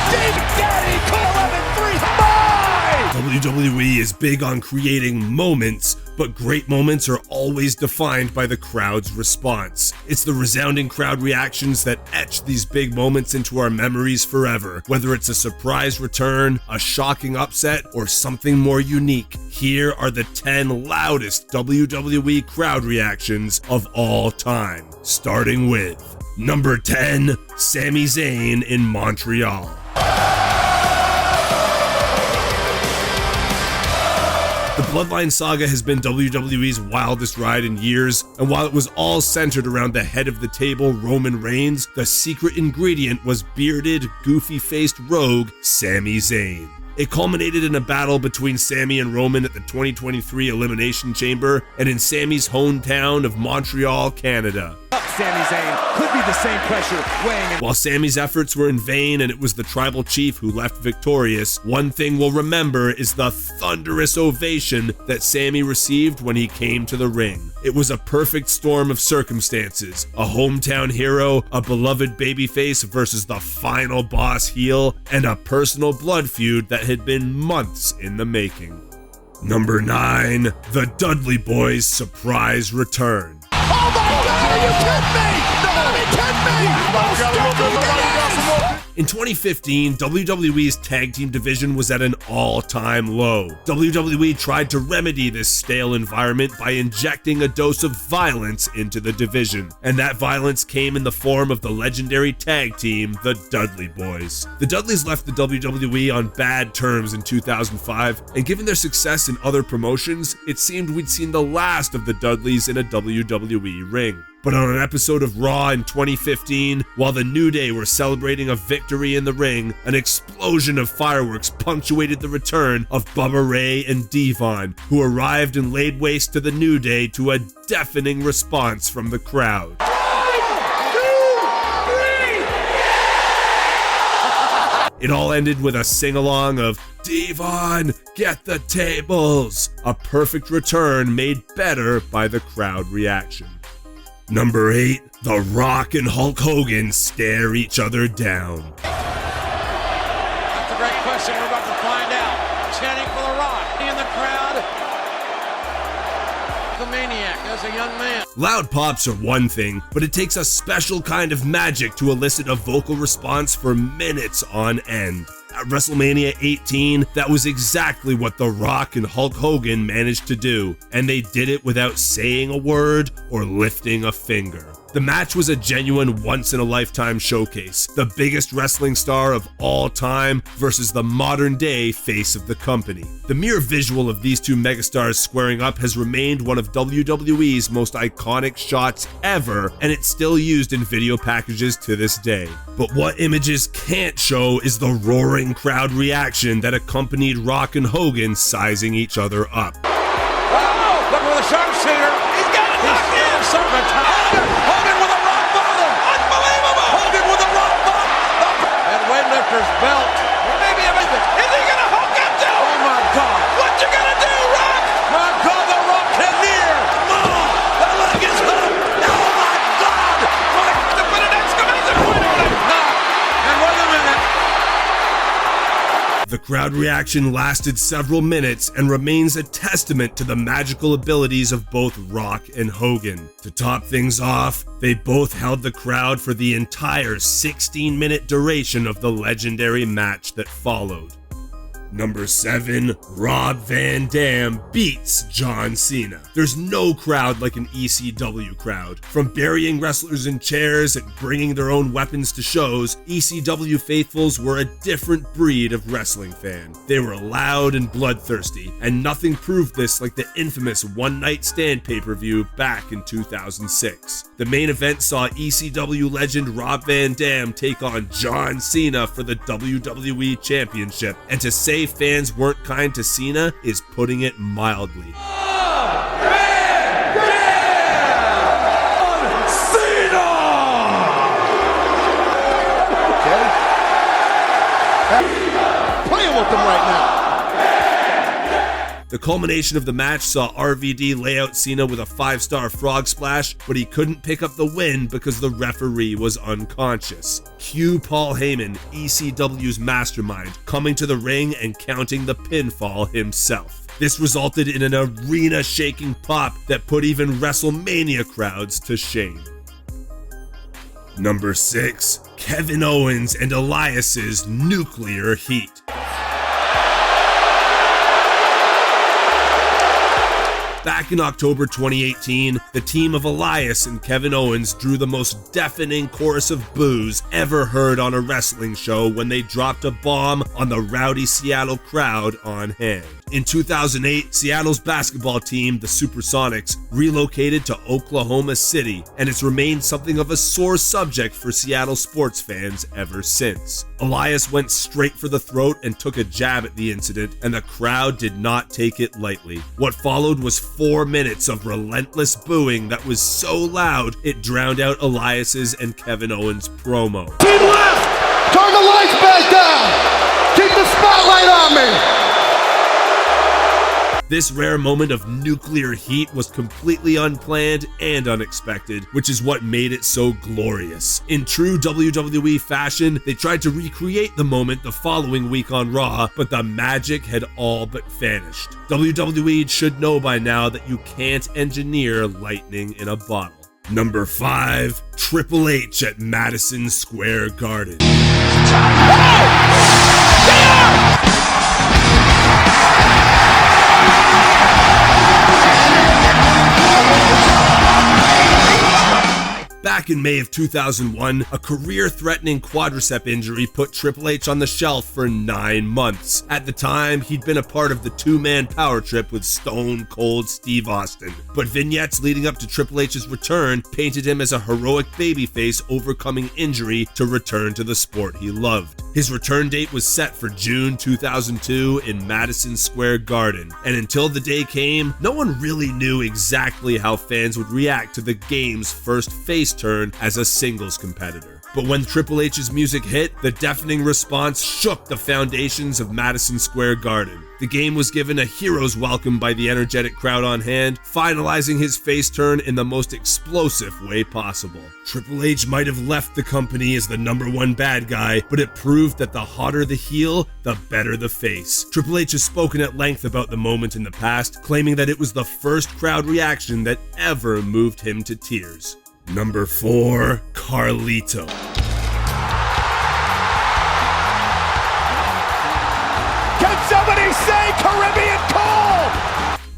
Deep Daddy, Cole 11, 3, bye! WWE is big on creating moments, but great moments are always defined by the crowd's response. It's the resounding crowd reactions that etch these big moments into our memories forever. Whether it's a surprise return, a shocking upset, or something more unique, here are the 10 loudest WWE crowd reactions of all time. Starting with number 10, Sami Zayn in Montreal. The Bloodline saga has been WWE's wildest ride in years, and while it was all centered around the head of the table, Roman Reigns, the secret ingredient was bearded, goofy-faced rogue Sami Zayn. It culminated in a battle between Sami and Roman at the 2023 Elimination Chamber and in Sami's hometown of Montreal, Canada. Sami Zayn could be the same pressure weighing in. While Sami's efforts were in vain and it was the tribal chief who left victorious, one thing we'll remember is the thunderous ovation that Sami received when he came to the ring. It was a perfect storm of circumstances. A hometown hero, a beloved babyface versus the final boss heel, and a personal blood feud that had been months in the making. Number 9, the Dudley Boys' surprise return. Oh my God, are you kidding me? In 2015, WWE's tag team division was at an all-time low. WWE tried to remedy this stale environment by injecting a dose of violence into the division, and that violence came in the form of the legendary tag team, the Dudley Boys. The Dudleys left the WWE on bad terms in 2005, and given their success in other promotions, it seemed we'd seen the last of the Dudleys in a WWE ring. But on an episode of Raw in 2015, while the New Day were celebrating a victory in the ring, an explosion of fireworks punctuated the return of Bubba Ray and Devon, who arrived and laid waste to the New Day to a deafening response from the crowd. 1, 2, 3! It all ended with a sing-along of "Devon, get the tables!" A perfect return made better by the crowd reaction. Number 8, The Rock and Hulk Hogan stare each other down. That's a great question. We're about to find out. Chanting for The Rock in the crowd. The maniac as a young man. Loud pops are one thing, but it takes a special kind of magic to elicit a vocal response for minutes on end. At WrestleMania 18, that was exactly what The Rock and Hulk Hogan managed to do, and they did it without saying a word or lifting a finger. The match was a genuine once-in-a-lifetime showcase, the biggest wrestling star of all time versus the modern-day face of the company. The mere visual of these two megastars squaring up has remained one of WWE's most iconic shots ever, and it's still used in video packages to this day. But what images can't show is the roaring crowd reaction that accompanied Rock and Hogan sizing each other up. Oh, look for the sharpshooter. He's got it locked in. Hogan with a rock bottom. Unbelievable. Hogan with a rock bottom. And weightlifter's belt. Maybe a minute. Is he going to hook up to? Oh my God. What you going to do, Rock? My God, the Rock can near. Oh, the leg is hooked. Oh my God. Rock to put an exclamation point on it. And wait a minute. The crowd reaction lasted several minutes and remains a testament to the magical abilities of both Rock and Hogan. To top things off, they both held the crowd for the entire 16-minute duration of the legendary match that followed. Number 7, Rob Van Dam beats John Cena. There's no crowd like an ECW crowd. From burying wrestlers in chairs and bringing their own weapons to shows, ECW faithfuls were a different breed of wrestling fan. They were loud and bloodthirsty, and nothing proved this like the infamous One Night Stand pay-per-view back in 2006. The main event saw ECW legend Rob Van Dam take on John Cena for the WWE Championship, and to say fans weren't kind to Cena is putting it mildly. Playing with them right now. The culmination of the match saw RVD lay out Cena with a 5-star frog splash, but he couldn't pick up the win because the referee was unconscious. Cue Paul Heyman, ECW's mastermind, coming to the ring and counting the pinfall himself. This resulted in an arena-shaking pop that put even WrestleMania crowds to shame. Number 6. Kevin Owens and Elias's nuclear heat. Back in October 2018, the team of Elias and Kevin Owens drew the most deafening chorus of boos ever heard on a wrestling show when they dropped a bomb on the rowdy Seattle crowd on hand. In 2008, Seattle's basketball team, the Supersonics, relocated to Oklahoma City, and it's remained something of a sore subject for Seattle sports fans ever since. Elias went straight for the throat and took a jab at the incident, and the crowd did not take it lightly. What followed was 4 minutes of relentless booing that was so loud it drowned out Elias's and Kevin Owens' promo. Team left! Turn the lights back down! Keep the spotlight on me! This rare moment of nuclear heat was completely unplanned and unexpected, which is what made it so glorious. In true WWE fashion, they tried to recreate the moment the following week on Raw, but the magic had all but vanished. WWE should know by now that you can't engineer lightning in a bottle. Number 5. Triple H at Madison Square Garden. Back in May of 2001, a career-threatening quadricep injury put Triple H on the shelf for 9 months. At the time, he'd been a part of the 2-man power trip with Stone Cold Steve Austin, but vignettes leading up to Triple H's return painted him as a heroic babyface overcoming injury to return to the sport he loved. His return date was set for June 2002 in Madison Square Garden, and until the day came, no one really knew exactly how fans would react to the game's first face turn as a singles competitor. But when Triple H's music hit, the deafening response shook the foundations of Madison Square Garden. The game was given a hero's welcome by the energetic crowd on hand, finalizing his face turn in the most explosive way possible. Triple H might have left the company as the #1 bad guy, but it proved that the hotter the heel, the better the face. Triple H has spoken at length about the moment in the past, claiming that it was the first crowd reaction that ever moved him to tears. Number 4. Carlito. Can somebody say Caribbean Cold?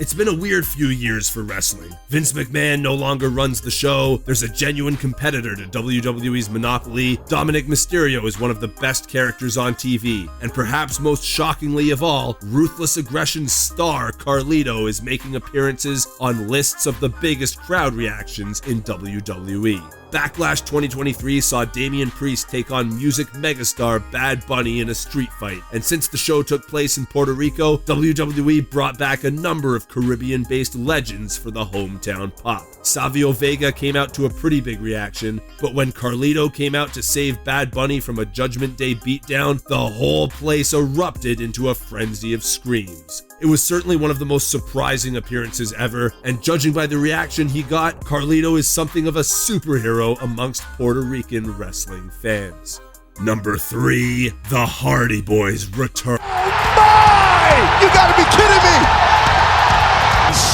It's been a weird few years for wrestling. Vince McMahon no longer runs the show. There's a genuine competitor to WWE's monopoly. Dominic Mysterio is one of the best characters on TV. And perhaps most shockingly of all, Ruthless Aggression's star Carlito is making appearances on lists of the biggest crowd reactions in WWE. Backlash 2023 saw Damian Priest take on music megastar Bad Bunny in a street fight, and since the show took place in Puerto Rico, WWE brought back a number of Caribbean-based legends for the hometown pop. Savio Vega came out to a pretty big reaction, but when Carlito came out to save Bad Bunny from a Judgment Day beatdown, the whole place erupted into a frenzy of screams. It was certainly one of the most surprising appearances ever, and judging by the reaction he got, Carlito is something of a superhero amongst Puerto Rican wrestling fans. Number 3, the Hardy Boys return. My! You gotta be kidding me!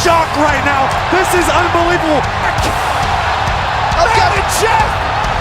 Shock right now. This is unbelievable. Matt and Jeff,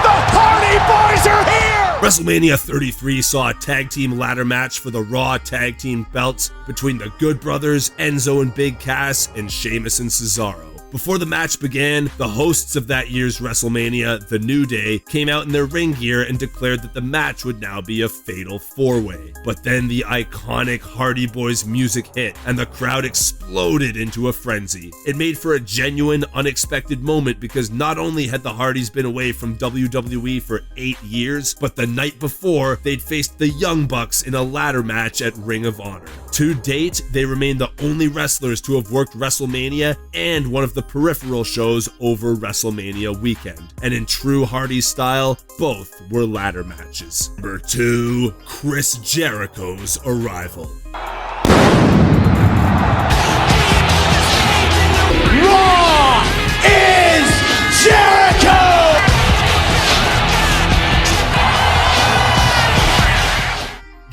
the Hardy Boys are here! WrestleMania 33 saw a tag team ladder match for the Raw tag team belts between the Good Brothers, Enzo and Big Cass, and Sheamus and Cesaro. Before the match began, the hosts of that year's WrestleMania, The New Day, came out in their ring gear and declared that the match would now be a fatal 4-way. But then the iconic Hardy Boys music hit, and the crowd exploded into a frenzy. It made for a genuine, unexpected moment because not only had the Hardys been away from WWE for 8 years, but the night before, they'd faced the Young Bucks in a ladder match at Ring of Honor. To date, they remain the only wrestlers to have worked WrestleMania and one of the peripheral shows over WrestleMania weekend. And in true Hardy style, both were ladder matches. Number 2, Chris Jericho's arrival.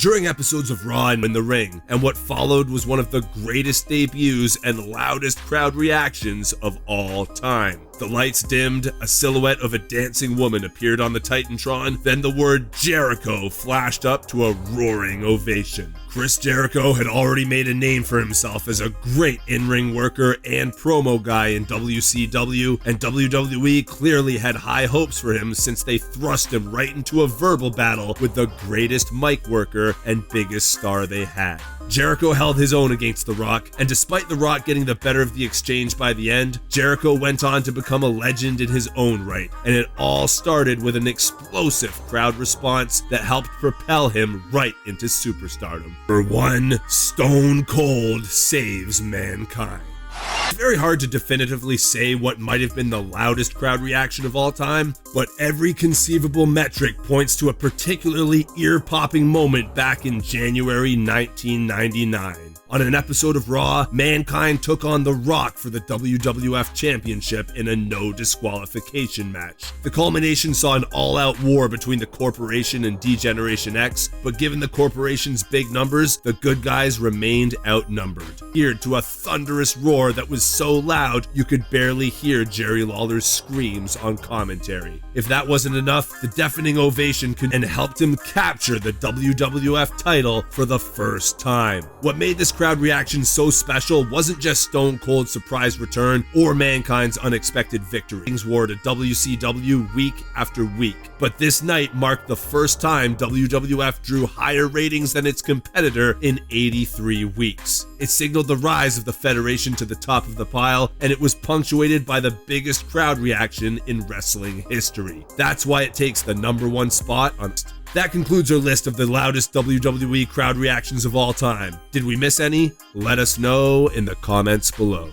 during episodes of Raw and in the ring, and what followed was one of the greatest debuts and loudest crowd reactions of all time. The lights dimmed, a silhouette of a dancing woman appeared on the Titantron, then the word Jericho flashed up to a roaring ovation. Chris Jericho had already made a name for himself as a great in-ring worker and promo guy in WCW, and WWE clearly had high hopes for him since they thrust him right into a verbal battle with the greatest mic worker and biggest star they had. Jericho held his own against The Rock, and despite The Rock getting the better of the exchange by the end, Jericho went on to become a legend in his own right, and it all started with an explosive crowd response that helped propel him right into superstardom. For one, Stone Cold saves mankind. It's very hard to definitively say what might have been the loudest crowd reaction of all time, but every conceivable metric points to a particularly ear-popping moment back in January 1999. On an episode of Raw, Mankind took on The Rock for the WWF Championship in a no disqualification match. The culmination saw an all-out war between the Corporation and D-Generation X, but given the Corporation's big numbers, the good guys remained outnumbered, geared to a thunderous roar that was so loud you could barely hear Jerry Lawler's screams on commentary. If that wasn't enough, the deafening ovation helped him capture the WWF title for the first time. What made this crowd reaction so special wasn't just Stone Cold's surprise return or Mankind's unexpected victory. Things wore to WCW week after week, but this night marked the first time WWF drew higher ratings than its competitor in 83 weeks. It signaled the rise of the Federation to the top of the pile, and it was punctuated by the biggest crowd reaction in wrestling history. That's why it takes the #1 spot on. That concludes our list of the loudest WWE crowd reactions of all time. Did we miss any? Let us know in the comments below.